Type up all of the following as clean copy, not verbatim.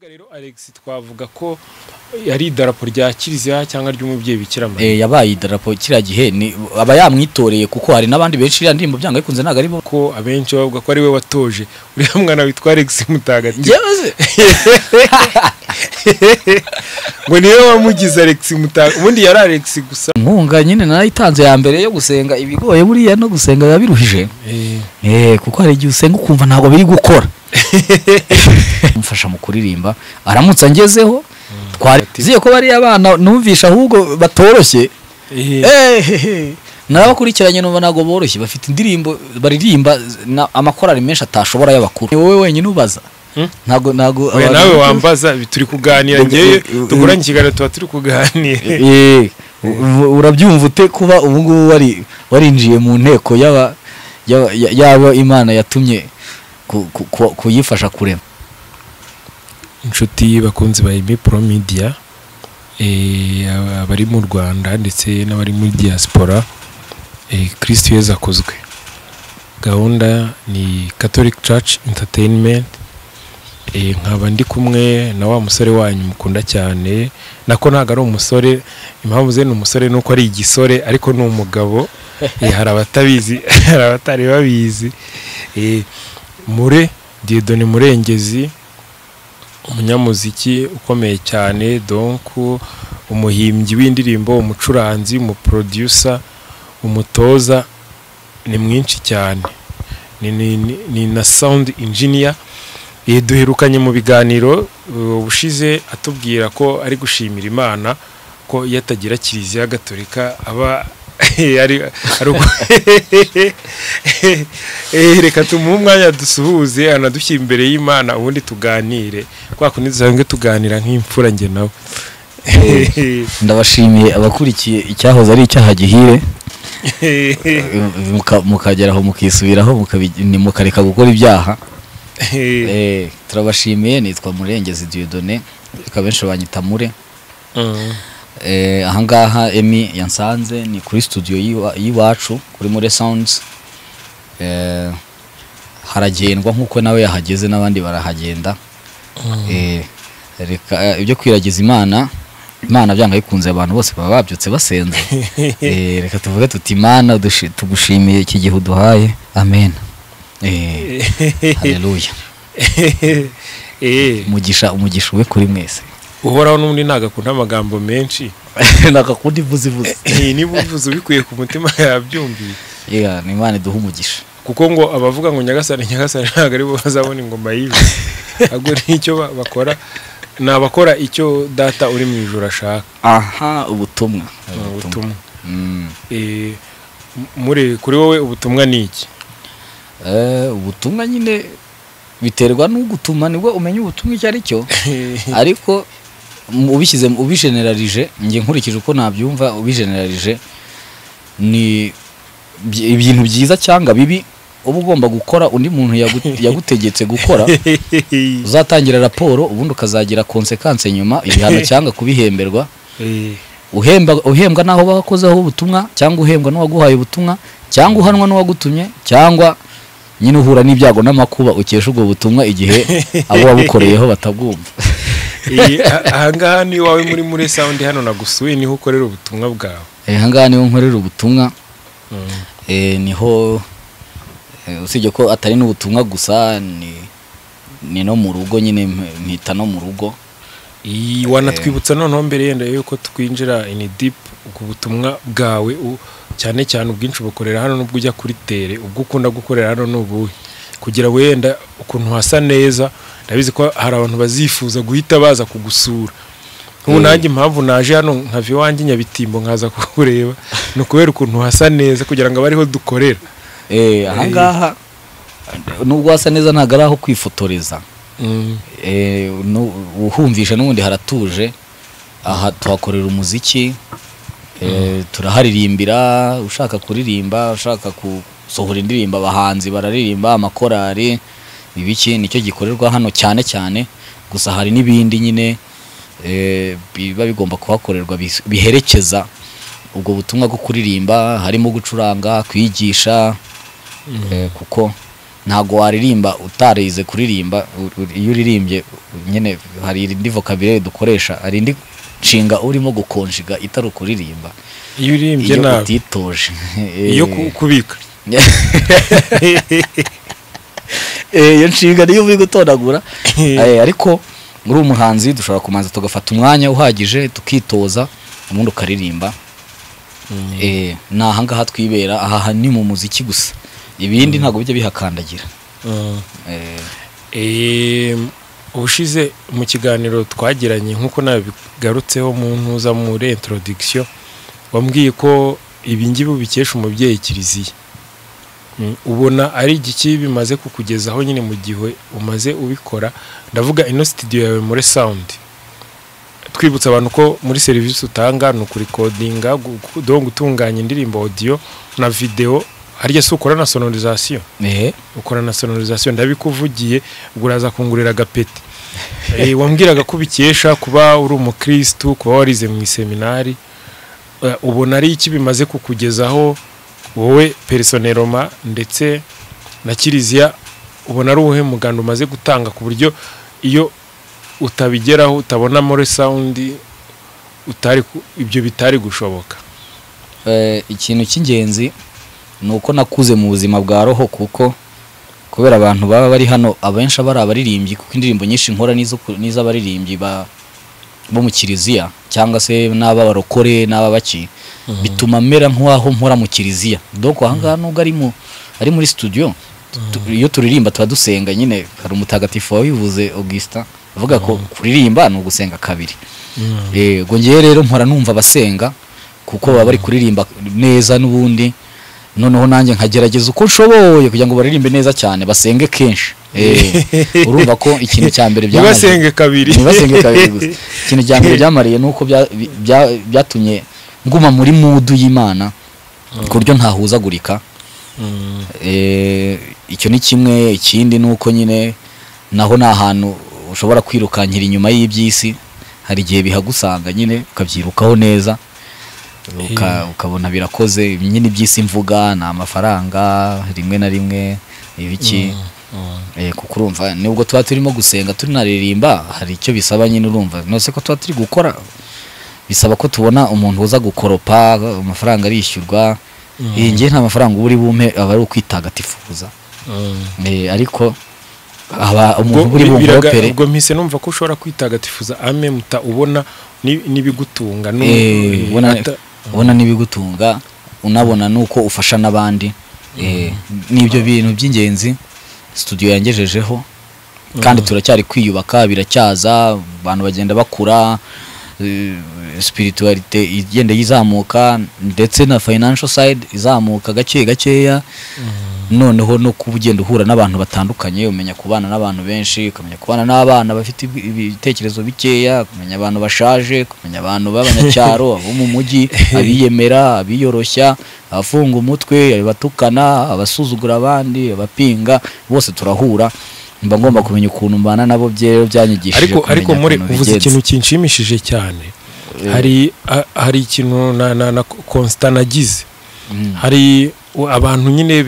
kuvuga rero Alex twavuga ko yari idarapo rya Kiliziya cyangwa ry'umubyeyi Bikira Mariya. Yabaye idarapo kira gihe ni aba yamwitoreye kuko hari nabandi benshi ndirimbo byanga bikunze naga ari bo ko abenshi bavuga ko ari we watoje uriya mwana witwa Alex Mutagatifu. Yewe ngo niwe wamugize Alex Mutagatifu ubundi yari Alex gusa. Nkunga nyine narayitanze ya mbere yo gusenga ibigoye buriya no gusenga yabiruhije. Kuko hari igihe usenga ukumva ntago biri gukora. Mfasha mu kuririmba aramutse angezeho twariziye ko bari abana numvisha ahubwo batoroshye. Narabakurikiranye numva nago boroshye bafite indirimbo baririmba amakorari menshi atashobora y'abakuru. Wowe wenyine ubaza ntago nawe wambaza bituri kuganira ngiye tuguranye ikiganiro tuba turi kuganira. Urabyumva ute kuba ubu ngubu warinjiye mu nteko yaba Imana yatumye kuyifasha kurema. Inshuti bakunzi ba IB Pro Media abari mu Rwanda ndetse n'abari muri diaspora Kristo Yezu akozwe. Gahunda ni Catholic Church Entertainment. Nkaba ndi kumwe na wa musore wanyu mukunda cyane nako ntago ari umusore impamvu ze n'umusore nuko ari igisore ariko ni umugabo. Hari abatabizi hari abatari babizi. Mure Dieudonné Murengezi umunyamuziki ukomeye cyane donc umuhimbyi w'indirimbo umucuranzi umuproducer umutoza ni mwinshi cyane ni na sound engineer. Duherukanye mu biganiro ubushize atubwira ko ari gushimira Imana ko yatagira Kiliziya Gatolika aba reka tumuhe umwanya dusuhuze anadushyira imbere y'Imana ubundi tuganire kwa kundi dusanzwe tuganira nk'imfura nge nawe. Ndabashimiye abakurikiye icyahoze ari icyaha gihire mukageraho mukisubiraho mukareka gukora ibyaha. Turabashimiye nitwa Murengezi Dieudonné benshi banyita Mure. Ahangaha Emi yansanze ni kuri studio yiwacu kuri Mure Sounds. Haragendwa nkuko nawe yahageze n'abandi barahagenda. Reka ibyo kwiragiza Imana byanga bikunze abantu bose baba babyutse basenze. Reka tuvuge tuti Imana tugushimiye iki gihe uduhaye. Amen. Haleluya. Umugisha ube kuri mwese. Uhoraho n'undi nagakunda amagambo menshi nagakundi vuze niba uvuze ubikuye ku mutima yabyumviye. Ni Imana duha umugisha kuko ngo abavuga ngo nyagasani ntago ari bo bazabona ingoma yiwe ahubwo nicyo bakora nabakora icyo data uri mu ijuru ashaka. Ubutumwa. Muri kuri wowe ubutumwa ni iki? Ubutumwa nyine biterwa n'ugutuma nibwo umenya ubutumwa icyo ari cyo. Ariko ubigeneralije nge nkurikije uko nabyumva ubigeneralije ni ibintu byiza cyangwa bibi uba ugomba gukora undi muntu yagutegetse gukora. Uzatangira raporo ubundi ukazagira consequence nyuma ibihano cyangwa kubihemberwa. Uhembwa naho bakozeho ubutumwa cyangwa uhembwa n'uwaguhaye ubutumwa cyangwa uhanwa n'uwagutumye cyangwa nyine uhura n'ibyago n'amakuba ukesha ubwo butumwa igihe abo wabukoreyeho batabwumva. Ahangaha ni wawe muri Mure Sound hano nagusuye niho ukorera ubutumwa bwawe. Ahangaha niho nkorera ubutumwa. Niho usibye ko atari n'ubutumwa gusa ni no mu rugo nyine mpita no mu rugo. Wanatwibutsa noneho mbere yenda yuko twinjira in deep ku butumwa bwawe cyane cyane ubwinshi bukorera hano n'ubwo ujya kuri tere ubwo ukunda gukorera hano n'ubuhe kugira wenda ukuntu hasa neza. Ndabizi ko hari abantu bazifuza guhita baza kugusura. Ubu nanjye impamvu naje hano nkava iwanjye Nyabitimbo nkaza kukureba no kubera ukuntu hasa neza kugira ngo abariho dukorera. Ahangaha nubwo hasa neza ntago ari aho kwifotoreza. Uhumvisha n'ubundi haratuje. Aha tuhakorera umuziki. Turaharirimbira ushaka kuririmba ushaka gusohora indirimbo abahanzi bararirimba amakorari ibiki nicyo gikorerwa hano cyane gusa hari n'ibindi nyine biba bigomba kuhakorerwa biherekeza ubwo butumwa bwo kuririmba harimo gucuranga kwigisha kuko ntago waririmba utarize kuririmba. Iyo uririmbye nyine hari indi vocabulary dukoresha, hari indi nshinga urimo gukonjiga itari kuririmba iyo uririmbye iyo nabi utitoje iyo kubika iyo nshinga niyo uri gutondagura. Ariko muri umuhanzi dushobora kumanza tugafata umwanya uhagije tukitoza ubundi ukaririmba. Ni ahangaha twibera, aha ni mu muziki gusa, ibindi ntabwo bijya bihakandagira. Ubushize mu kiganiro twagiranye nk'uko nabigarutseho mu ntuza muri introduction, wambwiye ko ibingibi ubikesha umubyeyi Kiliziya. Ubona ari igiki bimaze kukugezaho nyine mu gihe umaze ubikora? Ndavuga ino studio yawe muri sound, twibutsa abantu ko muri service utanga no kurecordinga, gutunganya indirimbo audio na video. Harya se ukora na sonorisation? Ukora na sonorisation, ndabikuvugiye uguraza kungurira agapeti. Wambwiraga ko bikesha kuba uri umukristo, kuba warize mu seminari. Ubona ari iki bimaze kukugezaho wowe personnellement ndetse na Kiliziya? Ubona ari uwuhe muganda umaze gutanga ku buryo iyo utabigeraho utabona muri sound utari ibyo bitari gushoboka? Ikintu cy'ingenzi nuko nakuze mu buzima bwa roho, kuko kubera abantu baba bari hano abenshi abari abaririmbyi, kuko indirimbo nyinshi nkora nizo abaririmbyi bo mu Kiliziya cyangwa se n'ababarokore n'ababaki, bituma mera nk'aho mpora mu Kiliziya. Donc ahangaha nubwo ari muri studio, iyo turirimba tuba dusenga nyine. Hari umutagatifu wabivuze Augustin avuga ko kuririmba ni ugusenga kabiri. Ngo ngiye rero mpora numva abasenga kuko baba bari kuririmba neza n'ubundi, noneho nanjye nkagerageza uko nshoboye kugira ngo baririmbe neza cyane, basenge kenshi. Urumva ko ikintu cya mbere basenge kabiri gusa. Ikintu cya mbere byamariye nuko byatumye nguma muri mudu y'Imana ku buryo ntahuzagurika. Icyo ni kimwe. Ikindi nuko nyine naho ni ahantu ushobora kwirukankira inyuma y'iby'isi, hari igihe bihagusanga nyine ukabyirukaho neza, ukabona birakoze. Nyine iby'isi mvuga ni amafaranga rimwe na rimwe ibiki. Kuko urumva nubwo tuba turimo gusenga turinaririmba, hari icyo bisaba nyine. Urumva nose ko tuba turi gukora, bisaba ko tubona umuntu uza gukoropa, amafaranga arishyurwa. Ngiye nta mafaranga uri bumpe, aba ari ukwitagatifuza. Ariko umuntu uri bumperopere, ubwo mpise numva ko ushobora kwitagatifuza ame muta ubona n'ibigutunga. Ubona n'ibigutunga, unabona nuko ufasha n'abandi. Nibyo bintu by'ingenzi studio yangejejeho, kandi turacyari kwiyubaka, biracyaza, abantu bagenda bakura, spiritualite igenda yizamuka, ndetse na financial side izamuka gake gakeya. Noneho no kubugenda uhura n'abantu batandukanye, umenya kubana n'abantu benshi, ukamenya kubana n'abana bafite ibitekerezo bikeya, kumenya abantu bashaje, kumenya abantu b'abanyacyaro, abo mu mujyi, abiyemera, abiyoroshya, abafunga umutwe, abatukana, abasuzugura abandi, abapinga, bose turahura. Mba ngomba kumenya ukuntu mbana nabo, byanyigishije. Ariko muri uvuze ikintu kinshimishije cyane. Hari ikintu na Constant nagize. Hari abantu nyine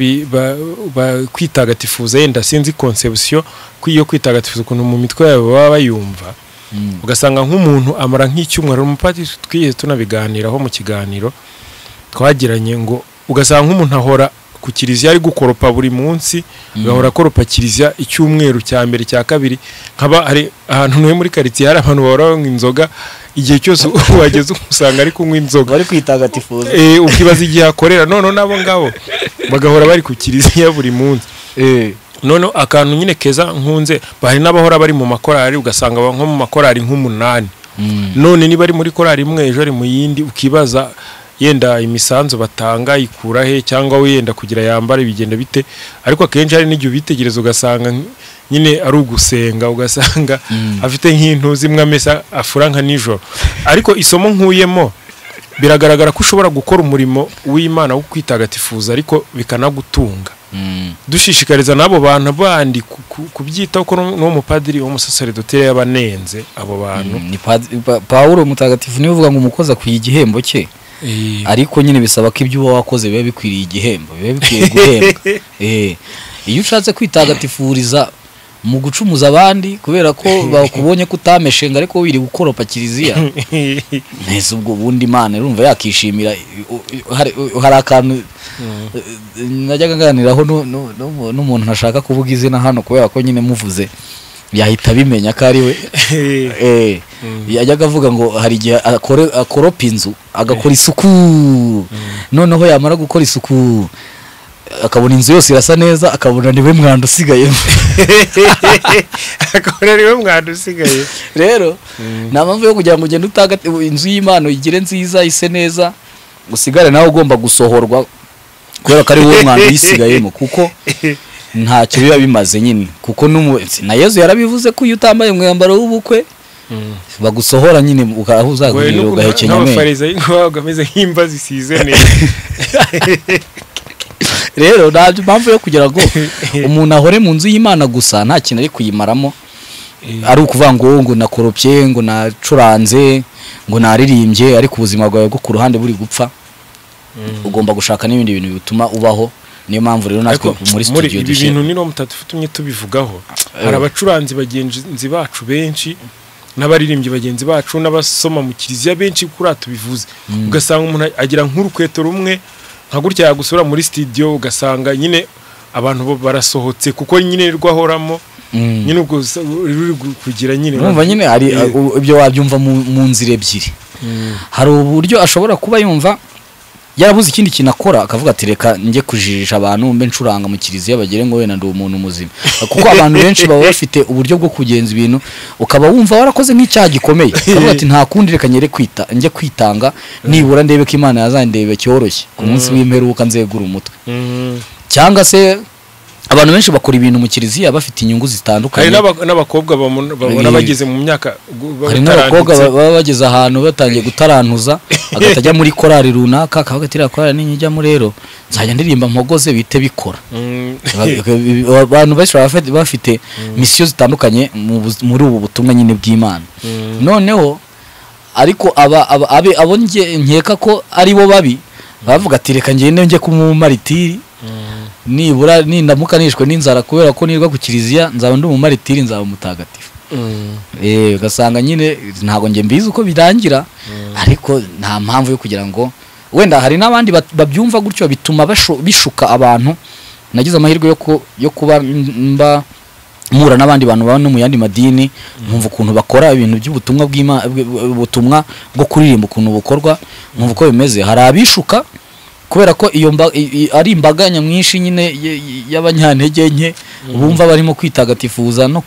kwitagatifuza, yenda sinzi conception kwiyo kwitagatifuza ukuntu mu mitwe yabo baba bayumva. Ugasanga nk'umuntu amara nk'icyumweru, umupati twiye tunabiganiraho mu kiganiro twagiranye, ngo ugasanga nk'umuntu ahora ku Kiliziya ari gukoropa buri munsi, gahora koropa Kiliziya icyumweru cya mbere cya kabiri. Nkaba hari ahantu no muri quartier hari abantu bahora banywa inzoga, igihe cyose wageze usanga ari kunywa inzoga, bari kwitagatifuza. Ukibaza igihe akorera. None nabo ngabo bagahora bari ku Kiliziya buri munsi. None akantu nyine keza nkunze, bari n'abahora bari mu makorari, ugasanga nko mu makorari nk'umunani. None niba ari muri korari imwe, ejo ari mu yindi, ukibaza yenda imisanzu batanga ikura he, cyangwa we yenda kugira yambare bigenda bite. Ariko akenshi hari n'igihe ubitegereza ugasanga nyine ari ugusenga, ugasanga afite nk'intu zimwe amesa afura nka nijoro. Ariko isomo nkuyemo, biragaragara ko ushobora gukora umurimo w'Imana wo kwitagatifuza ariko bikanagutunga. Dushishikariza nabo bantu bandi kubyitaho, ko no mupadiri wo musaseredoteri yabanenze abo bantu. Ni Paulo mutagatifu niwe uvuga ngo umukoza ku igihembo cye. Ariko nyine bisaba ko ibyo wakoze bibe bikwiriye igihembo, bibe bikwiye guhembwa. iyo ushatse kwitagatifuriza mu gucumuza abandi kubera ko bakubonye kutameshenga ariko wiri gukoropa kiliziya neza ubwo bundi Imana urumva yakishimira hari akantu najyaga nganiraho n'umuntu ntashaka kuvuga izina hano kubera ko nyine muvuze yahita bimenya ko ari we yajyaga avuga ngo hari igihe akoropa inzu agakora isuku noneho yamara gukora isuku akabona inzu yose irasa neza akabona niwe mwanda usigaye akabona niwe mwanda usigaye rero nta mpamvu yo kugira ngo ugende utaga inzu y'Imana igire nziza ise neza usigare nawe ugomba gusohorwa kubera ko ari wowe mwanda uyisigayemo kuko ntacyo biba bimaze nyine kuko na Yesu yarabivuze ko iyo utambaye umwambaro w'ubukwe bagusohora nyine ukahuzaguririra ugahekenya amenyo n'abafarisayo bagameze nk'imba zisize neza rero ntabyo mpamvu yo kugira ngo umuntu ahore mu nzu y'Imana gusa nta kintu ari kuyimaramo ari ukuvuga ngo nakoropye ngo nacuranze ngo naririmbye ariko ubuzima bwawe bwo ku ruhande buri gupfa ugomba gushaka n'ibindi bintu bituma ubaho niyo mpamvu rero natwe muri studio ibi bintu ni no mutatufutumye tubivugaho hari abacuranzi bagenzi bacu benshi n'abaririmbyi bagenzi bacu n'abasoma mu kiliziya benshi kuri atubivuze ugasanga umuntu agira nk'urukweto rumwe nka gutya yagusura muri studio ugasanga nyine abantu barasohotse kuko nyine rwahoramo nyine ubwo ruri kugira nyine urumva nyine hari ibyo wabyumva mu nzira ebyiri hari uburyo ashobora kuba yumva yarabuze ikindi kintu akora akavuga ati reka njye kujijisha abantu mbe ncuranga mu kiliziya bagere ngo wenda ndi umuntu muzima kuko abantu benshi baba bafite uburyo bwo kugenza ibintu ukaba wumva warakoze nk'icyaha gikomeye akavuga ati nta kundi reka njye kwitanga nibura ndebe ko Imana yazandebe cyoroshye ku munsi w'imperuka nzegura umutwe cyangwa se abantu benshi bakora ibintu mu kiliziya bafite inyungu zitandukanye hari n'abakobwa babona bageze mu myaka hari n'abakobwa baba bageze ahantu batangiye gutarantuza agatajya muri korali runaka akavuga ati korali ninjyamo rero nzajya ndirimba mpogoze bite bikora abantu benshi bafite misiyo zitandukanye muri ubu butumwa nyine bw'Imana noneho ariko abo nkeka ko ari bo babi bavuga ati reka ngende njye kumumaritiri nibura nindamuka nishwe n'inzara kubera ko nirwa ku kiliziya nzaba ndi umumaritiri nzaba umutagatifu ugasanga nyine ntago nge mbizi uko birangira ariko nta mpamvu yo kugira ngo wenda hari n'abandi babyumva gutyo bituma bishuka abantu nagize amahirwe yo kuba mura n'abandi bantu baba no mu yandi madini nkumva ukuntu bakora ibintu by'ubutumwa bw'ubutumwa bwo kuririmba ukuntu bukorwa nkumva uko bimeze hari abishuka kubera ko iyo ari imbaga nyamwinshi nyine y'abanyantege nke bumva barimo kwitagatifuza no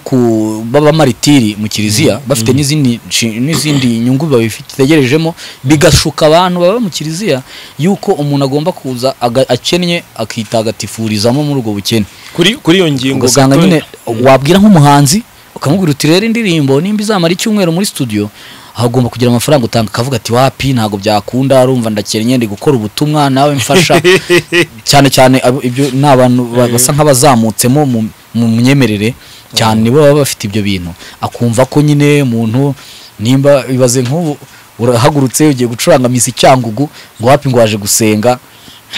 ku baba maritiri mu kiliziya bafite n'izindi nyungu babitegerejemo bigashuka abantu baba mu kiliziya yuko umuntu agomba kuza akennye akitagatifurizamo muri ubwo bukene kuri iyo ngingo ugasanga nyine wabwira nk'umuhanzi ukamubwira uti rero indirimbo nimba izamara icyumweru muri studio agomba kugira amafaranga utanga akavuga ati wapi ntago byakunda arumva ndakennye ndi gukora ubutumwa nawe mfasha cyane ibyo n'abantu basa nk'abazamutsemo mu myemerere cyane nibo baba bafite ibyo bintu akumva ko nyine umuntu nimba bibaze nk'ubu urahagurutse ugiye gucuranga misi Cyangugu ngo wapi ngo waje gusenga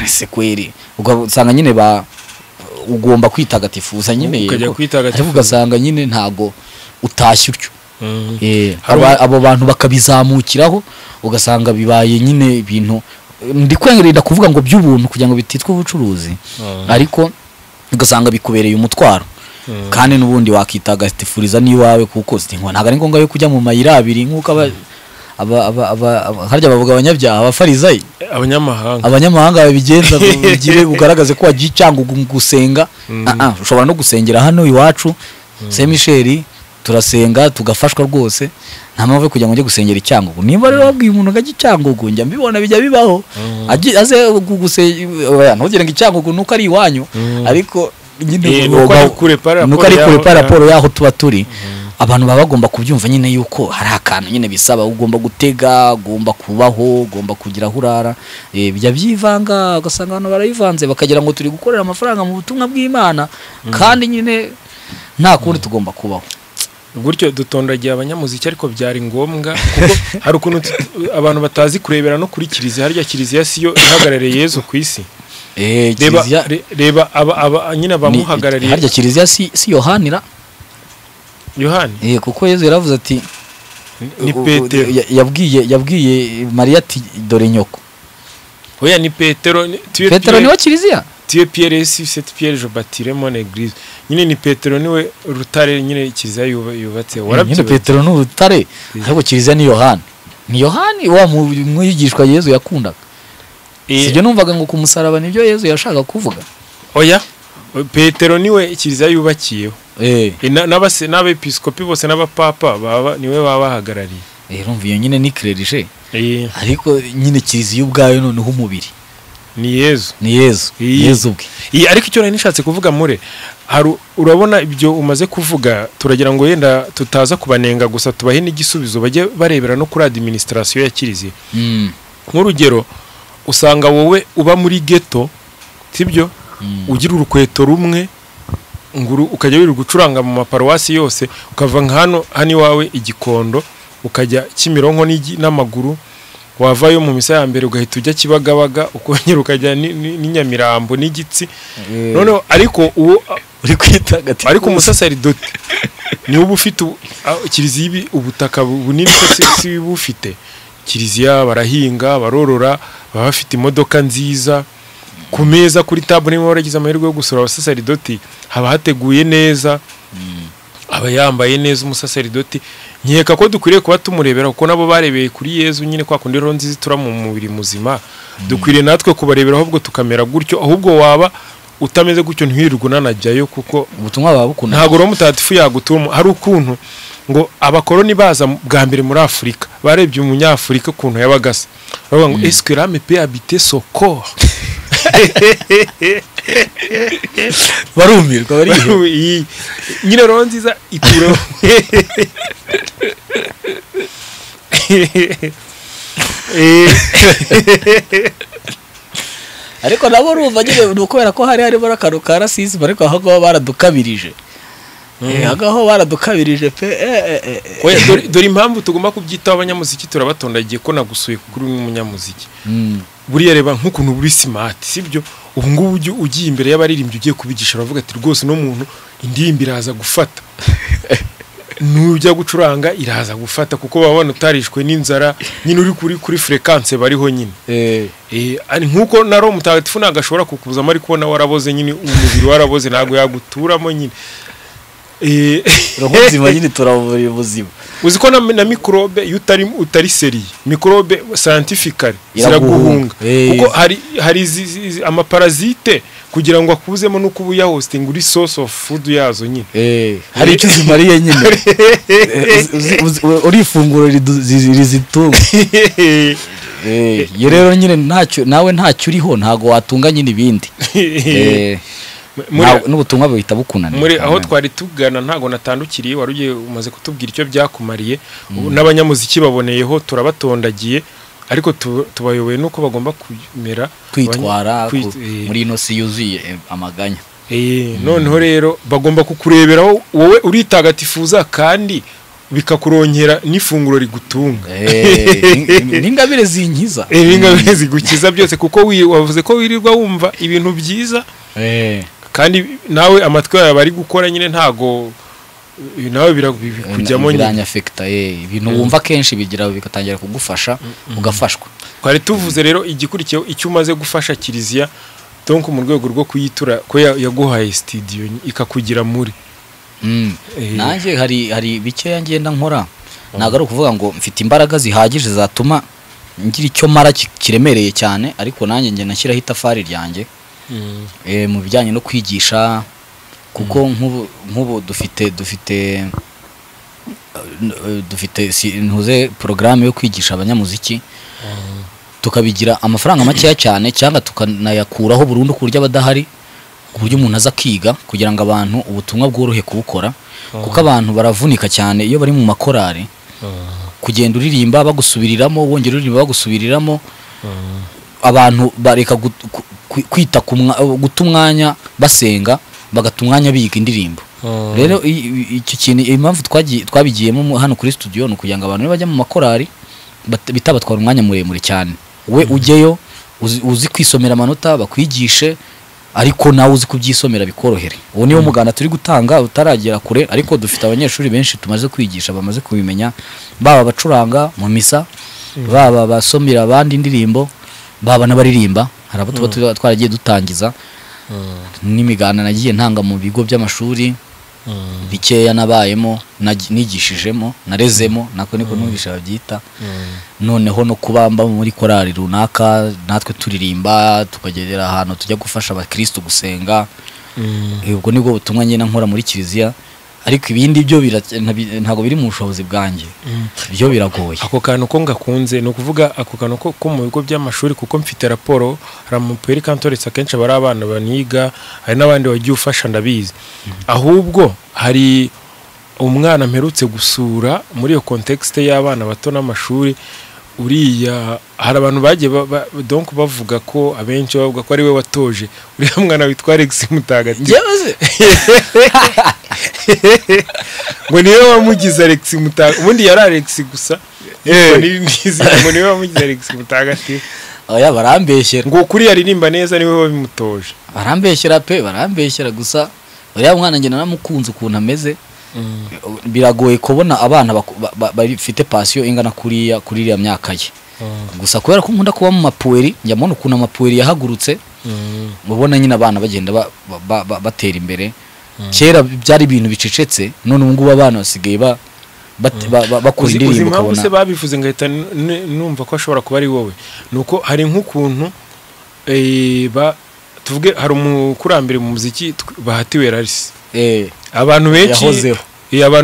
ese kweri ugasanga nyine ugomba kwitagatifuza nyine ugasanga nyine ntago utashye utyo abo bantu bakabizamukiraho ugasanga bibaye nyine ibintu ndi kwengerera kuvuga ngo by'ubuntu kugira ngo bititwe ubucuruzi ariko ugasanga bikubereye umutwaro kandi n'ubundi wakitagatifuriza n'iwawe kuko ntabwo ari ngombwa yo kujya mu mayira abiri nk'uko harya bavuga abanyabyaha abafarisayi abanyamahanga babigenza bigire ugaragaze ko wagiye Cyangugu gusenga ushobora no gusengera hano iwacu Saint Michel turasenga tugafashwa rwose nta mpamvu kugira ngo njye gusengera Cyangugu niba rero wabwiye umuntu ngajya Cyangugu njya mbibona bijya bibaho aze gusengera ntugire ngo Cyangugu nuko ari iwanyu ariko nyine nuko ari kure para raporo yaho tuba turi abantu baba bagomba kubyumva nyine yuko hari akantu nyine bisaba ugomba gutega ugomba kubaho ugomba kugira hurara bijya byivanga ugasanga abantu barayivanze bakagira ngo turi gukorera amafaranga mu butumwa bw'Imana kandi nyine nta kundi tugomba kubaho gutyo dutondagiye abanyamuziki ariko byari ngombwa kuko hari ukuntu abantu batazi kurebera no kuri kiliziya harya kiliziya siyo ihagarariye Yezu ku isi reba aba nyine abamuhagarariye harya kiliziya si Yohanira Yohani kuko Yezu yaravuze ati ni Petero yabwiye Mariya ati dore nyoko. Oya ni Petero niwe kiliziya Dieu Pierre c'est Pierre je bâtirai mon église. Nyine ni Petero niwe rutare nyine kiliziya yubatse. Nyine Petero no rutare ariko kiliziya ni Yohani. Ni Yohani wa mwigishwa Yezu yakundaga. Sibyo numvaga ngo ku musaraba nibyo Yezu yashaka kuvuga. Oya Petero niwe kiliziya yubakiyeho. N'abepiskopi bose n'abapapa niwe babahagarariye. Urumva iyo nyine ni clergé. Ariko nyine kiliziya ubwayo noneho umubiri ni Yezu ubwe. Ariko icyo nari nishatse kuvuga mure urabona ibyo umaze kuvuga turagira ngo yenda tutaza kubanenga gusa tubahe n'igisubizo bajye barebera no kuri administration ya kiliziya. Nk'urugero usanga wowe uba muri ghetto sibyo ugira urukweto rumwe nguru ukajya wirirwa gucuranga mu maparuwasi yose ukava hano iwawe Igikondo ukajya Kimironko n'amaguru wavayo mu misa ya mbere ugahita ujya Kibagabaga ukongera ukajya n'Inyamirambo n'Igitsi none ariko uwo uri kwitagatifu ariko umusaseridoti ni ubu ufite kiliziya ubutaka bunini si bufite kiliziya barahinga barorora baba bafite imodoka nziza ku meza kuri table niba waragize amahirwe yo gusura abasaseridoti haba hateguye neza aba yambaye neza umusaseridoti nkeka ko dukwiriye kuba tumurebera kuko nabo barebeye kuri Yezu nyine kwa kundi rero nzizi tura mu mubiri muzima dukwiriye natwe kubarebera ahubwo tukamera gutyo ahubwo waba utameze gutyo ntiwirirwa unanajyayo kuko ubutumwa baba bukunda ntago ro mutagatifu yagutuma hari ukuntu ngo abakoroni baza bwa mbere muri Afrika barebye umunyafrika ukuntu yabagasa bavuga ngo est-ce que l'âme peut habiter son corps barumirwa bari nyine rero nziza ituro ariko nabo urumva nyine ukubera ko hari barakaro ka rasisme ariko aho baradukabirije agaho baradukabirije pe dore impamvu tugomba kubyitaho abanyamuziki turabatondagiye ko nagusuye kuri umunyamuziki buriya reba nk'ukuntu buri smart sibyo ubu ngubu ugiye imbere y'abaririmbyi ugiye kubigisha bavuga ati rwose no muntu indirimbo iraza gufata nujya gucuranga iraza gufata kuko babona utarishwe n'inzara nyine uri kuri frequency bariho nyine ari nkuko na ro mutagatifu nagashobora kukuzamo ariko na waraboze nyine umubiri waraboze nago yaguturamo nyine rohozima nyine turavura ubuzima uziko na microbe utari seri microbe scientifically ziraguhunga kuko hari amaparasite kugira ngo akuzemo no kubuya hosting uri source of food yazo nyine hari icyo zimariye nyine uri ifunguro rizitunga rero nyine ntacyo nawe ntacyo uriho ntago watunga nyine ibindi n'ubutumwa buhita bukunana muri aho twari tugana ntago natandukiriye warugiye umaze kutubwira icyo byakumariye n'abanyamuziki baboneyeho turabatondagiye ariko tubayoboye nuko bagomba kumera kwitwara muri ino si yuzuye amaganya noneho rero bagomba kukureberaho wowe uritagatifuza kandi bikakurongera n'ifunguro rigutunga n'ingabire zinkiza n'ingabire zigukiza byose kuko wavuze ko wirirwa wumva ibintu byiza kandi nawe amatwi yawe bari gukora nyine ntago nawe birakujyamo nyine biranyafekta ibintu wumva kenshi bigira bikatangira kugufasha ugafashwa twari tuvuze rero igikurikiyeho icyo umaze gufasha kiliziya donc mu rwego rwo kuyitura ko yaguhaye studio ikakugira muri nanjye hari bike ngenda nkora ntago ari ukuvuga ngo mfite imbaraga zihagije zatuma ngira icyo mara kiremereye cyane ariko nanjye nge nashyiraho itafari ryanjye mu bijyanye no kwigisha kuko nk'ubu dufite ntuze porogaramu yo kwigisha abanyamuziki tukabigira amafaranga makeya cyane cyangwa tukanayakuraho burundu ku buryo abadahari ku buryo umuntu aza akiga kugira ngo abantu ubutumwa bworohe kubukora kuko abantu baravunika cyane iyo bari mu makorari kugenda uririmba bagusubiriramo wongera uririmba bagusubiriramo abantu bareka kwita guta umwanya basenga bagata umwanya biga indirimbo rero icyo kintu impamvu twabigiyemo hano kuri studio no kugira ngo abantu bajya mu makorari bitabatwara umwanya muremure cyane we ujyeyo uzi kwisomera amanota bakwigishe ariko nawe uzi kubyisomera bikorohere. Uwo niwo muganda turi gutanga utaragera kure, ariko dufite abanyeshuri benshi tumaze kwigisha bamaze kubimenya, baba bacuranga mu misa, baba basomera abandi indirimbo, baba n'abaririmba. Hari abo tuba twaragiye dutangiza n'imiganda nagiye ntanga mu bigo by'amashuri bikeya nabayemo, nigishijemo, narezemo, nako niko numvisha babyita. Noneho no kubamba muri korali runaka, natwe turirimba tukagerera ahantu tujya gufasha abakristo gusenga. Ubwo nibwo butumwa nyine nkora muri kiliziya, ariko ibindi byo ntago biri mu bushobozi bwanjye, byo biragoye. Ako kantu ko ngakunze no kuvuga ako kantu ko mu bigo by'amashuri, kuko mfite raporo ramuperi kantoretse akenshi bari abana baniga, hari n'abandi wagiye ufasha ndabizi. Ahubwo hari umwana mperutse gusura muri iyo context y'abana bato n'amashuri, uriya hari abantu bagiye donc bavuga ko abenshi bavuga ko ari we watoje uriya mwana witwa Alex Mutagatifu. Ngo niwe wamugize Alex Mutagatifu, ubundi yari Alex gusa, ngo niwe wamugize Alex Mutagatifu. Oya, barambeshyera ngo kuri yaririmba neza niwe wabimutoje. Barambeshyera pe, barambeshyera gusa. Uriya mwana njye naramukunze ukuntu ameze. Biragoye kubona abana bafite passion ingana kuri iriya myaka ye. Gusa kubera ko nkunda kuba mu mapueri, njya mbona ukuntu amapueri yahagurutse, mubona nyine abana bagenda batera imbere. Kera byari ibintu bicecetse, none ubu ngubu abana basigaye bakora indirimbo ukabona. Ubuse babivuze ngahita numva ko ashobora kuba ari wowe. Nuko hari nk'ukuntu tuvuge hari umukurambere mu muziki Bahatiwe Larisi. Abantu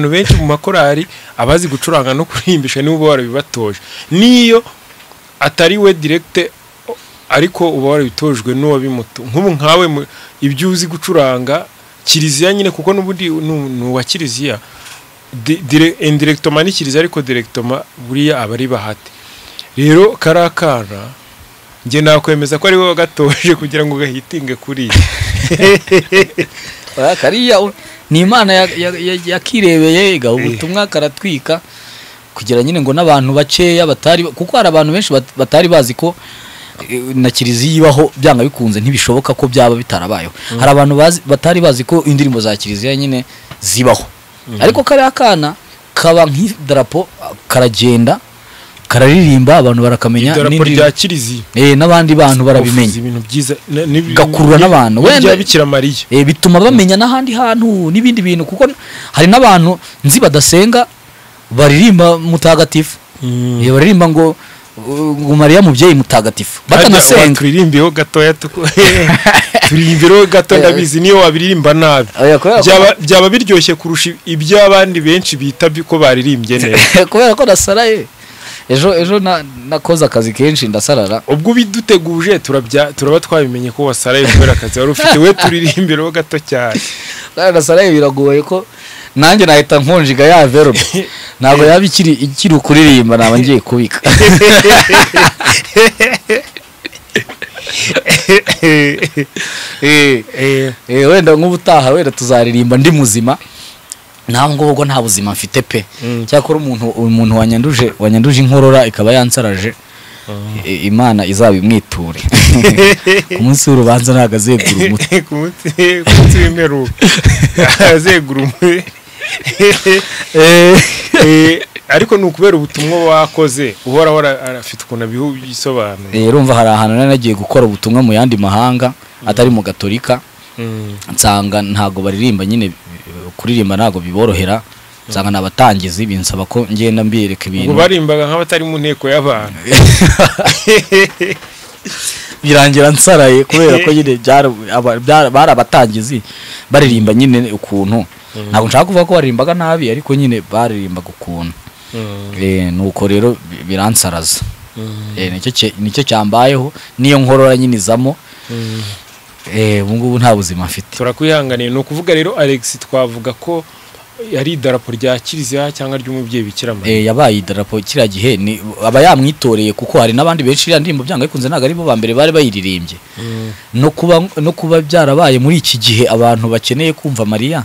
benshi mu makorari abazi gucuranga no kurimbisha nibo barabibatoje. Niyo atari we direct, ariko uba warabitojwe n'uwo bimuto. Nk'ubu nkawe ibyo uzi gucuranga kiliziya nyine, kuko n'ubundi n'uwa kiliziya indirectement ni kiliziya, ariko directement buriya abari Bahati. Rero karakana nge nakwemeza ko ari we wagatoje kugira ngo gahitinge kuri kariya ni Imana yakirebeye igaha ubutumwa karatwika kugira nyine ngo n'abantu bakeya batari, kuko hari abantu benshi batari bazi ko na kiliziya ibaho, byanga bikunze ntibishoboka ko byaba bitarabayeho. Hari abantu batari bazi ko indirimbo za kiliziya nyine zibaho. Ariko kariya kana kaba nk'idarapo, karagenda kararirimba, abantu barakamenya idarapo rya kiliziya. N'abandi bantu barabimenya, ibintu byiza gakurura n'abantu wenda Bikira Mariya, bituma bamenya n'ahandi hantu n'ibindi bintu, kuko hari n'abantu nzi badasenga baririmba mutagatifu. Baririmba ngo Mariya mubyeyi mutagatifu batanasenga. Turirimbiho gatoya turirimbiho gato, ndabizi niyo wabiririmba nabi byaba biryoshye kurusha ibyo abandi benshi bita ko baririmbye neza. Kubera ko nasaraye ejo nakoze akazi kenshi ndasarara. Ubwo biduteguje turaba twabimenye ko wasaraye kubera akazi wari ufite. We turirimbiro gato cyane. Nasaraye biragoye ko nanjye nahita nkonjiga ya verbe, ntabwo yaba ikiri ukuririmba, naba ngiye kubika. Wenda nk'ubutaha wenda tuzaririmba ndi muzima, naho ngo nta buzima mfite pe. Cyakora umuntu wanyanduje inkorora ikaba yansaraje, Imana izabimwiture. Ku munsi w'urubanza ntago azegura umutwe. Ku munsi w'imperuka azegura umutwe. Ariko nukubera ubutumwa wakoze uhora arafite ukuntu abisobanura. Urumva hari ahantu nagiye gukora ubutumwa mu yandi mahanga atari mu Gatolika, nsanga ntago baririmba nyine, kuririmba ntago biborohera, nsanga nabatangizi binsaba ko ngenda mbireka ibintu. Ngo barimbaga nk'abatari mu nteko y'abantu. Birangira nsaraye kubera ko nyine bari abatangizi baririmba nyine ukuntu. Ntabwo nshaka kuvuga ko baririmbaga nabi, ariko nyine baririmbaga ukuntu. Nuko rero biransaraza. Nicyo cyambayeho, niyo nkorora nyine izamo. Ubu ngubu nta buzima afite. Turakwihanganiye. Ni ukuvuga rero Alex twavuga ko yari idarapo rya kiliziya cyangwa ry'umubyeyi Bikira Mariya. Yabaye idarapo kiriya gihe, aba yamwitoreye, kuko hari n'abandi benshi iriya ndirimbo byanga bikunze ntabwo ari bo ba mbere bari bayiririmbye. No kuba byarabaye muri iki gihe abantu bakeneye kumva Mariya,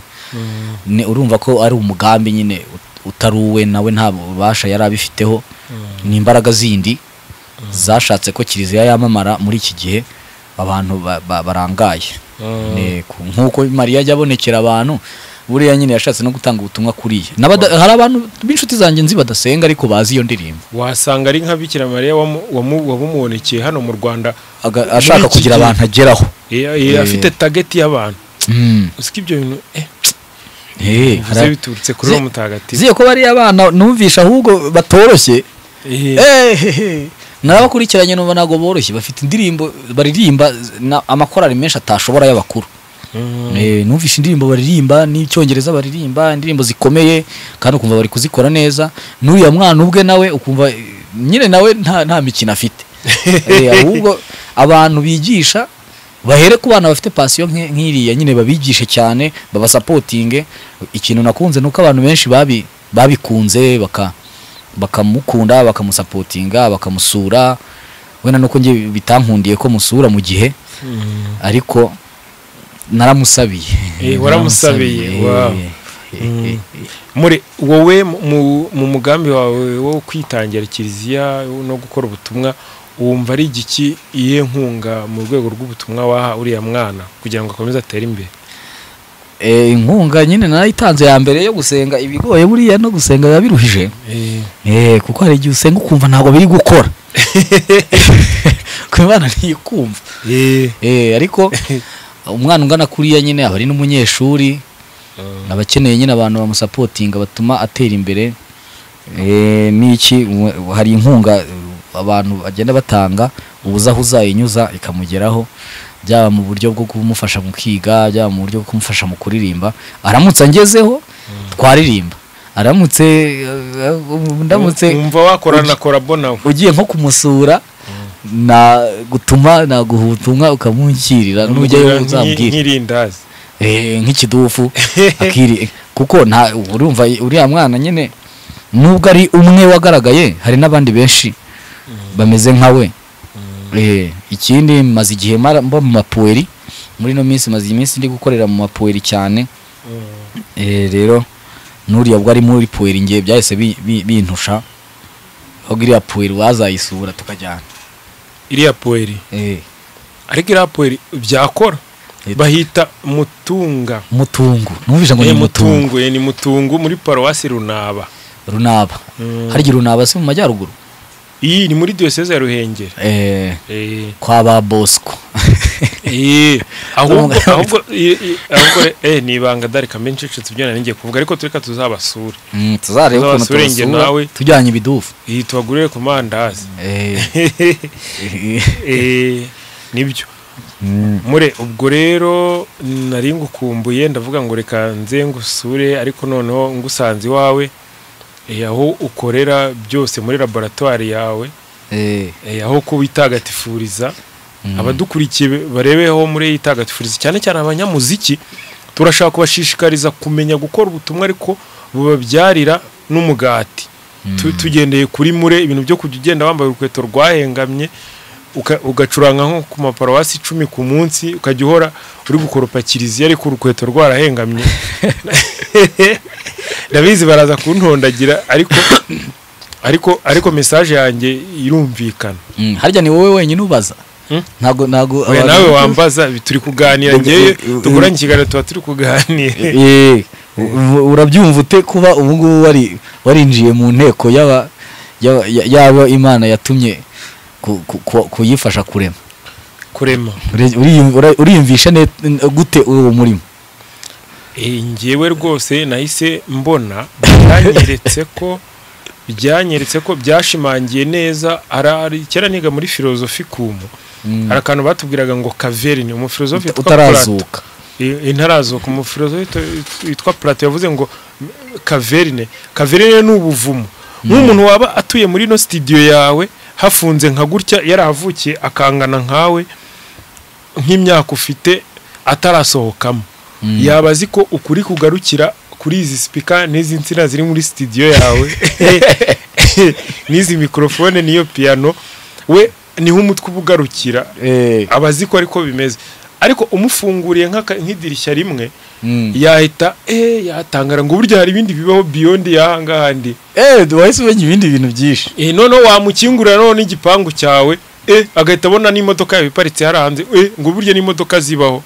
urumva ko ari umugambi nyine utari uwe, nawe nta bubasha yari abifiteho, ni imbaraga zindi zashatse ko kiliziya yamamara muri iki gihe abantu barangaye nk'uko Mariya ajya abonekera abantu buriya nyine yashatse no gutanga ubutumwa kuriya hari abantu b'inshuti zanjye nzi badasenga ariko bazi iyo ndirimbo wasanga ari nka Bikira Mariya wamubonekeye hano mu Rwanda ashaka kugira abantu ageraho afite target y'abantu usiko ibyo bintu bivuze biturutse kuri uwo mutagatifu ziye ko bari abana numvisha ahubwo batoroshye narabakurikiranye numva nago boroshye bafite indirimbo baririmba amakorari menshi atashobora y'abakuru numvisha indirimbo baririmba n'icyongereza baririmba indirimbo zikomeye kandi ukumva bari kuzikora neza n'uriya mwana ubwe nawe ukumva nyine nawe nta mikino afite ahubwo abantu bigisha bahere ku bana bafite passion nk'iriya nyine babigishe cyane babasapotinge. Ikintu nakunze nuko abantu benshi babikunze bakamukunda bakamusapotinga bakamusura wena nuko nge bitankundiye ko musura mu gihe ariko naramusabiye waramusabiye muri wowe mu mugambi wawe wo kwitangira kiliziya no gukora ubutumwa wumva ari igiki iye nkunga mu rwego rw'ubutumwa waha uriya mwana kugira ngo akomeze atere imbere? Inkunga nyine narayitanze ya mbere yo gusenga ibigoye buriya no gusenga yabiruhije kuko hari igihe usenga ukumva ntabwo biri gukora kubana ntikumva ariko umwana ungana kuriya nyine aba ari n'umunyeshuri abakeneye nyine abantu bamusapotinga batuma atera imbere. Niki hari inkunga abantu bagenda batanga ubuzaho uzayinyuza ikamugeraho byaba mu buryo bwo kumufasha mu kwiga byaba mu buryo bwo kumufasha mu kuririmba. Aramutse angezeho twaririmba aramutse ndamutse umva wakorana korabo nawe ugiye nko kumusura na gutuma naguhutumwa ukamunkirira n'ujyayo uzambwira nk'irindazi nk'ikidufu akiri kuko nta urumva uriya mwana nyine nubwo ari umwe wagaragaye hari n'abandi benshi bameze nkawe. Ikindi maze igihe mba mu mapueri muri no minsi maze iminsi ndi gukorera mu mapueri cyane rero nuriya bwo ari muri pueri ngiye byahise bintusha aho iriya pueri wazayisura tukajyana iriya pueri ariko iriya pueri byakora bahita mutungu numvise ngo ni mutungu ni mutungu muri paruwasi Runaba hari Runaba se mu majyaruguru iyi ni muri diocese ya Ruhengeri kwa ba Bosco ahubwo ni ibanga dareka menshi tubyo ngiye kuvuga ariko tureka tuzabasura tuzareba ukuntu tubasura tujyanye ibidufu tubagurire ku mandazi nibyo mure ubwo rero nari ngukumbuye ndavuga ngo reka nze ngusure ariko noneho ngusanze iwawe aho ukorera byose muri laboratoire yawe aho kubitagatifuriza abadukurikiye barebeho muri itagatifuriza cyane cyane abanyamuziki turashaka kubashishikariza kumenya gukora ubutumwa ariko bubabyarira n'umugati tugendeye kuri mure ibintu byo kujya ugenda wambaye urukweto rwahengamye ugacuranga nko ku maparuwasi 10 ku munsi ukajya uhora uri gukoropa kiliziya ariko urukweto rwarahengamye ndabizi baraza kuntondagira ariko message yanjye irumvikana. Harya ni wowe wenyine ubaza ntago nawe wambaza turi kuganira ngiye tukuranye ikiganiro tuba turi kuganira urabyumva ute kuba ubu ngubu warinjiye mu nteko yaba Imana yatumye kuyifasha kurema uriyumvisha gute uwo murimo? Ngewe rwose nahise mbona byanyeretse ko byashimangiye neza kera niga muri filozofi kumu hari akantu batubwiraga ngo Caverine umufilozofi utarazuka intarazuka umufilozofi witwa Plato yavuze ngo Caverine ni ubuvumo nk'umuntu waba atuye muri no studio yawe hafunze nka gutya yarahavukiye akangana nkawe nk'imyaka ufite atarasohokamo yabazi ko ukuri kugarukira kuri izi speaker n'izi nsina ziri muri studio yawe n'izi microphone niyo piano we niho umutwe ubugarukira abazi ko ariko bimeze ariko umufunguriye nk'idirishya rimwe yahita yatangara ngo burya hari ibindi bibaho beyond yahangahandi wahise umenya ibindi bintu byinshi none wamukingurira none igipangu cyawe agahita abona n'imodoka yawe iparitse hari hanze ngo burya n'imodoka zibaho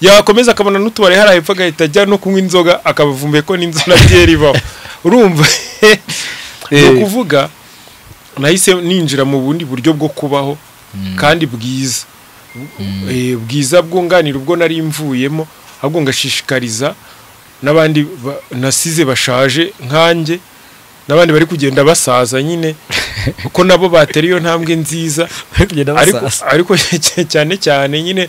yakomeza akabona n'utubare hari hepfo agahita ajya no kunywa inzoga akabavumbuye ko n'inzu na byeri ibaho urumva no kuvuga nahise ninjira mu bundi buryo bwo kubaho kandi bwiza bwunganira ubwo nari mvuyemo ahubwo ngashishikariza n'abandi nasize bashaje nkanjye n'abandi bari kugenda basaza nyine uko nabo batera iyo ntambwe nziza ariko cyane cyane nyine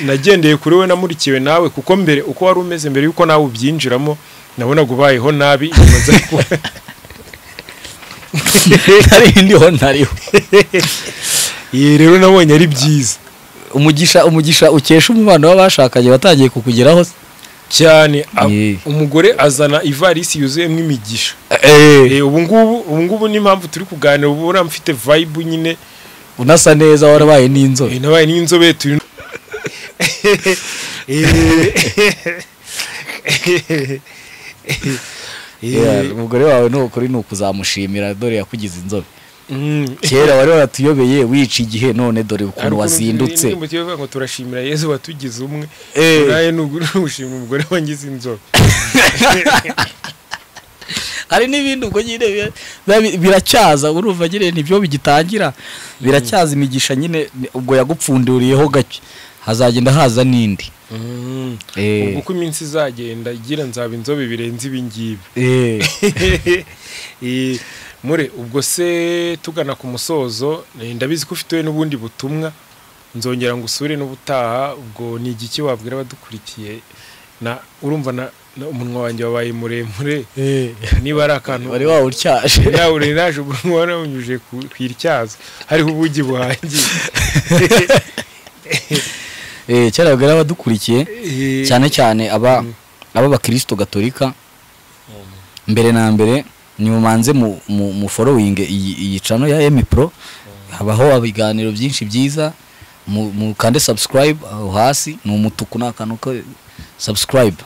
nagendeye kuri we namurikiwe nawe kuko mbere uko wari umeze mbere yuko nawe ubyinjiramo nabonaga ubayeho nabi inyuma zawe ndiho ntariho rero nabonye ari byiza umugisha ukesha umubano w'abashakanye watangiye kukugeraho cyane umugore azana ivarisi yuzuyemo imigisha ubu ngubu n'impamvu turi kuganira ubu ura mfite vibe nyine unasa neza warabaye n'inzobe nabaye n'inzobe turi umugore wawe n'ukuri ni ukuzamushimira dore yakugize inzobe kera wari waratuyobeye wica igihe none dore ukuntu wazindutse ngo turashimira Yesu watugize umwe naye n'ugushimira umugore wangize inzobe hari n'ibindi ubwo nyine biracyaza urumva nyine nibyo bigitangira biracyaza imigisha nyine ubwo yagupfunduriyeho gake hazagenda haza n'indi uko iminsi izagenda igira nzaba inzobe birenze ibingibi mure ubwo se tugana ku musozo ndabizi ko ufite n'ubundi butumwa nzongera ngo usure n'ubutaha ubwo ni igiki wabwira abadukurikiye urumva umunwa wanjye wabaye muremure niba ari akantu wari wawutyaje nawe naje umunwa warawunyuje kwirtyaza hariho ubugi buhangiye cyane abwira abadukurikiye cyane cyane aba bakristo gatolika mbere na mbere ni mumanze mu following iyi channel ya Emipro habaho abiganiro byinshi byiza mu kande subscribe aho hasi ni umutuku nakantu ko subscribe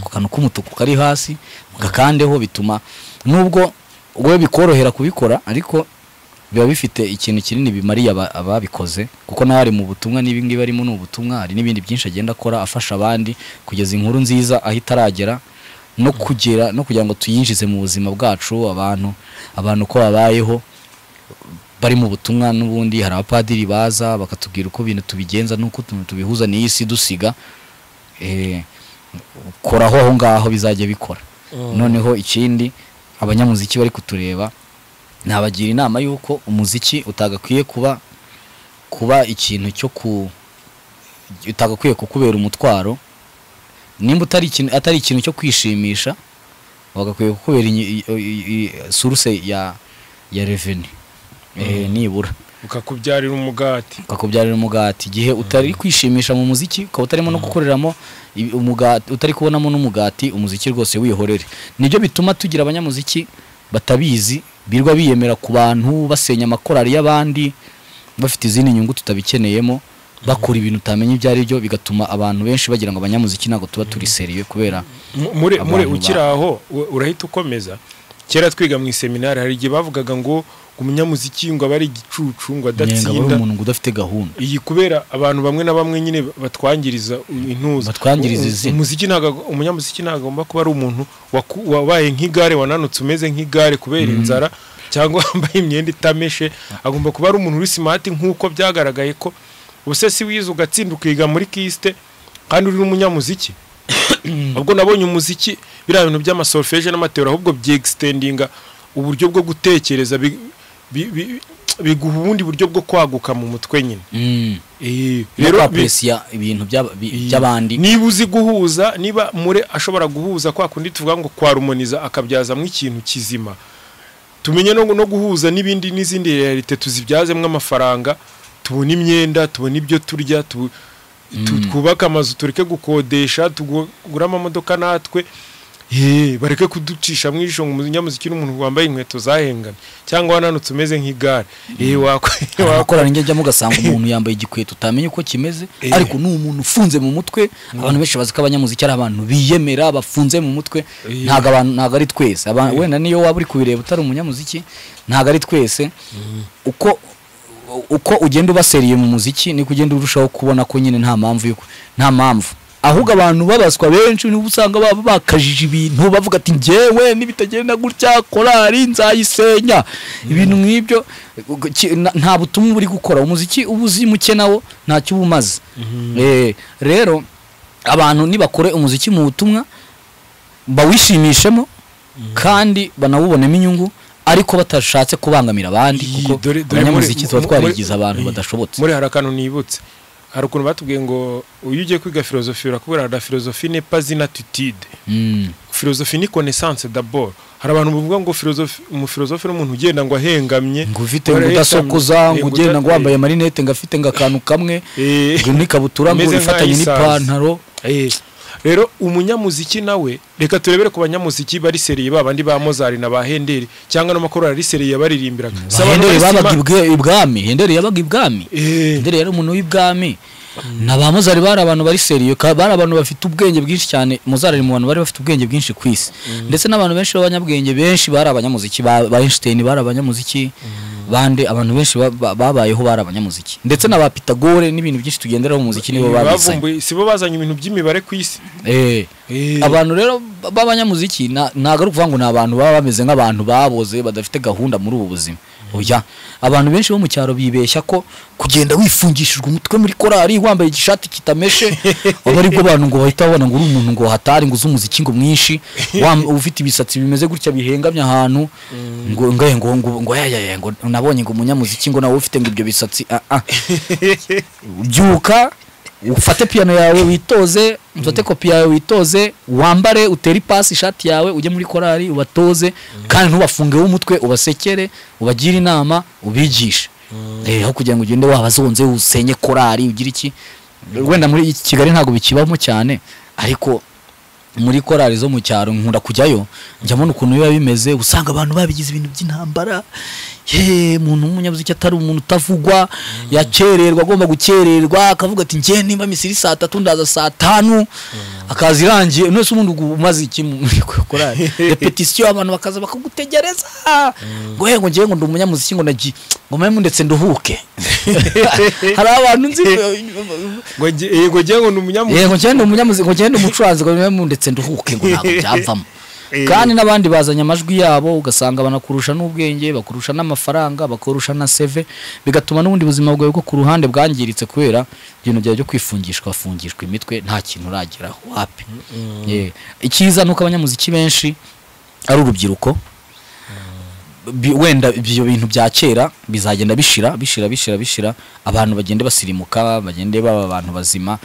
akantu k'umutuku kari hasi mugakandeho bituma nubwo ubwo bikorohera kubikora ariko biba bifite ikintu kinini bimariye ababikoze kuko nawe ari mu butumwa n'ibingi barimo n'ubutumwa hari n'ibindi byinshi agenda akora afasha abandi kugeza inkuru nziza aho itaragera no kugira ngo tuyinjize mu buzima bwacu abantu ko babayeho bari mu butumwa n'ubundi hari abapadiri baza bakatubwira uko ibintu tubigenza n'uko tubihuza n'isi dusiga koraho aho ngaho bizajya bikora noneho ikindi abanyamuziki bari kutureba nabagira inama yuko umuziki utagakwiye kuba ikintu cyo utagakwiye kukubera umutwaro nimba atari ikintu cyo kwishimisha bagakwiye kukubera source ya revenue nibura ukakubyarira umugati igihe utari kwishimisha mu muziki ukaba utarimo no gukoreramo umugati utari kubonamo n'umugati umuziki rwose wihorere nibyo bituma tugira abanyamuziki batabizi birwa biyemera ku bantu basenya amakorari y'abandi bafite izindi nyungu tutabikeneyemo bakora ibintu utamenye ibyo ari byo bigatuma abantu benshi bagira ngo abanyamuziki ntago tuba turi seriye kubera mure ukiraho urahita ukomeza kera twiga mu seminari hari igihe bavugaga ngo umunyamuziki ngo abari igicucu ngo adatsinda ngo umuntu ngo udafite gahunda iyi kubera abantu bamwe na bamwe nyine batwangiriza intuza umuziki umunyamuziki ntagomba kuba ari umuntu wabaye nk'igare wananutse umeze nk'igare kubera inzara cyangwa wambaye imyenda itameshe agomba kuba ari umuntu uri smart nk'uko byagaragaye ko ubusesi wize ugatsinda ukiga muri kiste kandi uri umunyamuziki ubwo nabonye umuziki biriya bintu by'amasolfege n'amateori ahubwo byextendinga uburyo bwo gutekereza biguha ubundi buryo bwo kwaguka mu mutwe nyine rero aprecia ibintu by'abandi niba uzi guhuza niba mure ashobora guhuza kwa kundi tuvuga ngo kwarumoniza akabyazamwe ikintu kizima tumenye no guhuza n'ibindi n'izindi realite tuzibyazemwe amafaranga tubona imyenda tubona ibyo turya twubaka amazu tureke gukodesha tugura amamodoka natwe bareke kuducisha mwisho ngo umunyamuziki n'umuntu wambaye inkweto zahengamye cyangwa wananutse umeze nk'igare wakora njye mugasanga umuntu yambaye igikweto utamenye uko kimeze ariko n'umuntu ufunze mu mutwe abantu benshi bazi ko abanyamuziki ari abantu biyemera bafunze mu mutwe ntago ari twese wenda niyo waba uri kubireba utari umunyamuziki ntago ari twese uko ugenda ubaseriye mu muziki niko ugenda urushaho kubona ko nyine nta mpamvu ahubwo abantu babaswa benshi niba usanga baba bakajije ibintu bavuga ati njyewe nibitagenda gutya korari nzayisenya ibintu nk'ibyo nta butumwa buri gukora umuziki ubuzi muke nawo ntacyo ubumaze rero abantu nibakore umuziki mu butumwa bawishimishemo kandi banawubonemo inyungu ariko batashatse kubangamira abandi kuko abanyamuziki tuba twarigize abantu badashobotse muri harakantu nibutse hari ukuntu batubwiye ngo uyu ugiye kwiga filozofi urakubwira la philosophie n'est pas une attitude philosophie ni connaissance d'abord hari abantu bavuga ngo mu filozofi n'umuntu ugenda ngo ahengamye ngo ufite ngo udasokoza ngo ugenda ngo wambaye marinette ngo afite ngakantu kamwe ngo n'ikabutura ngo ifatanye n'ipantaro rero umunyamuziki nawe reka turebere ku banyamuziki bari seriye babandi ba Mozart na ba Hendel cyangwa no makorali ari seriye baririmbiraga Hendel babaga ibwami Hendel yabaga ibwami Hendel yari umuntu w'ibwami na ba Mozart bari abantu bari seriye bari abantu bafite ubwenge bwinshi cyane Mozart ari mu bantu bari bafite ubwenge bwinshi kwisi ndetse n'abantu benshi b'abanyabwenge benshi bari abanyamuziki ba Einstein bari abanyamuziki bande abantu benshi babayeho bari abanyamuziki ndetse na ba Pythagore n'ibintu byinshi tugendera mu muziki nibo babizanye sibo bazanye ibintu by'imibare kwisi abantu rero b'abanyamuziki ntago ari kuvuga ngo n'abantu baba bameze nk'abantu baboze badafite gahunda muri ubu buzima oya abantu benshi bo mu cyaro bibeshya ko kugenda wifungishijwe umutwe muri korari wambaye igishati kitameshe abari bwo bantu ngo bahita babona ngo uri umuntu ngo hatari ngo uzumuziki ngo mwinshi ufite ibisatsi bimeze gutya bihengamye ahantu ngo nabonye ngo umunyamuziki ngo nawe ufite ngo ibyo bisatsi byuka ufate piano yawe witoze ufate kopi yawe witoze wambare utere ipasi ishati yawe ujye muri korari ubatoze kandi ntubafungeho umutwe ubasekere ubagire inama ubigishe aho kugira ngo ugende wabazonze usenye korari ugira iki wenda muri Kigali ntago bikibamo cyane ariko muri korari zo mu cyaro nkunda kujyayo njyamo ukuntu biba bimeze usanga abantu babigize ibintu by'intambara umuntu w'umunyabuziki atari umuntu utavugwa yakererwa agomba gukererwa akavuga ati ngiye nimba misiri 3 ndaza 5 akazirangiye nose umuntu umaze iki muri korari repetition abantu bakaza bakagutegereza ngo ngiye ngo ndumunyamuziki ngo nagiye ngo mpemu ndetse nduhuke hari abantu nzi ngo ngiye ngo ndumunyamuziki ngo ngiye ndumunyamuziki ngo ngiye ndumucuranzi ngo mpemu ndetse nduhuke ngo ntabwo byavamo kandi nabandi bazanya amajwi yabo ugasanga banakurusha n'ubwenge bakurusha n'amafaranga bakurusha na CV bigatuma n'ubundi buzima bwawe bwo ku ruhande bwangiritse kubera ibintu byaje kwifungishwa imitwe nta kintu urageraho wapi ikiza nuko abanyamuziki benshi ari urubyiruko wenda ibyo bintu bya kera bizagenda bishira abantu bagende basirimuka bagende baba abantu bazima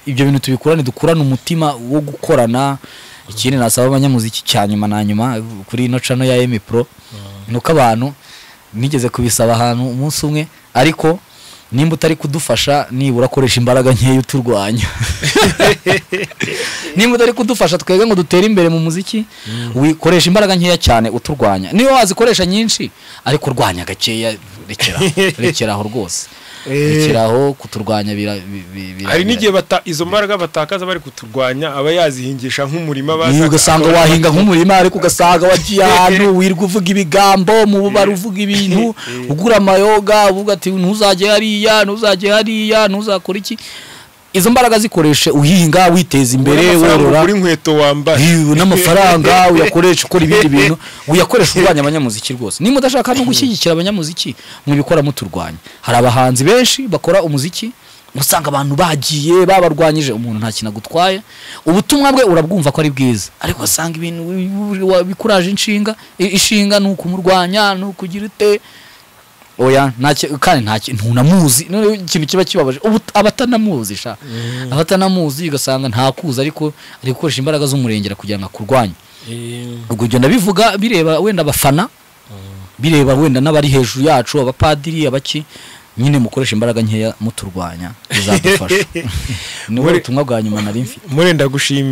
ibyo bintu dukurane umutima wo gukorana ikindi nasaba abanyamuziki cyanyuma na nyuma kuri ino channel ya M Pro nuko abantu nigeze kubisaba ahantu umunsi umwe ariko nimba utari kudufasha nibura koresha imbaraga nkeya uturwanya nimba utari kudufasha twege ngo dutere imbere mu muziki wikoresha imbaraga nkeya cyane uturwanya niyo wazikoresha nyinshi ariko urwanya gakeya rekeraho rwose rekeraho kuturwanya hari n'igihe izo mbaraga batakaza bari kuturwanya aba yazihingisha nk'umurima baza ugasanga wahinga nk'umurima ariko ugasanga wagiye ahantu wirwa uvuga ibigambo mu bubari uvuga ibintu ugura amayoga uvuga ati ntuzajye hariya ntuzakora iki izo mbaraga zikoreshe uhinga witeza imbere worora uri inkweto wambaye n'amafaranga uyakoresha ukora ibindi bintu uyakoresha urwanya abanyamuziki rwose niba udashaka no gushyigikira abanyamuziki mu bikora muturwanya hari abahanzi benshi bakora umuziki usanga abantu bagiye babarwanyije umuntu nta kintu agutwaye ubutumwa bwe urabwumva ko ari bwiza ariko asanga ibintu bikuraje ishinga nuko umurwanya nuko ugira ute oya kandi nta ntunamuzi none ikintu kiba kibabaje abatanamuzi abatanamuzi ugasanga nta kuza ariko ari gukoresha imbaraga z'umurengera kugira ngo akurwanye ubwo ibyo ndabivuga bireba wenda abafana bireba wenda n'abari hejuru yacu abapadiri abaki nyine mukoresha imbaraga nkeya muturwanya bizadufasha ni ubutumwa bwa nyuma nari mfite murenda gushimira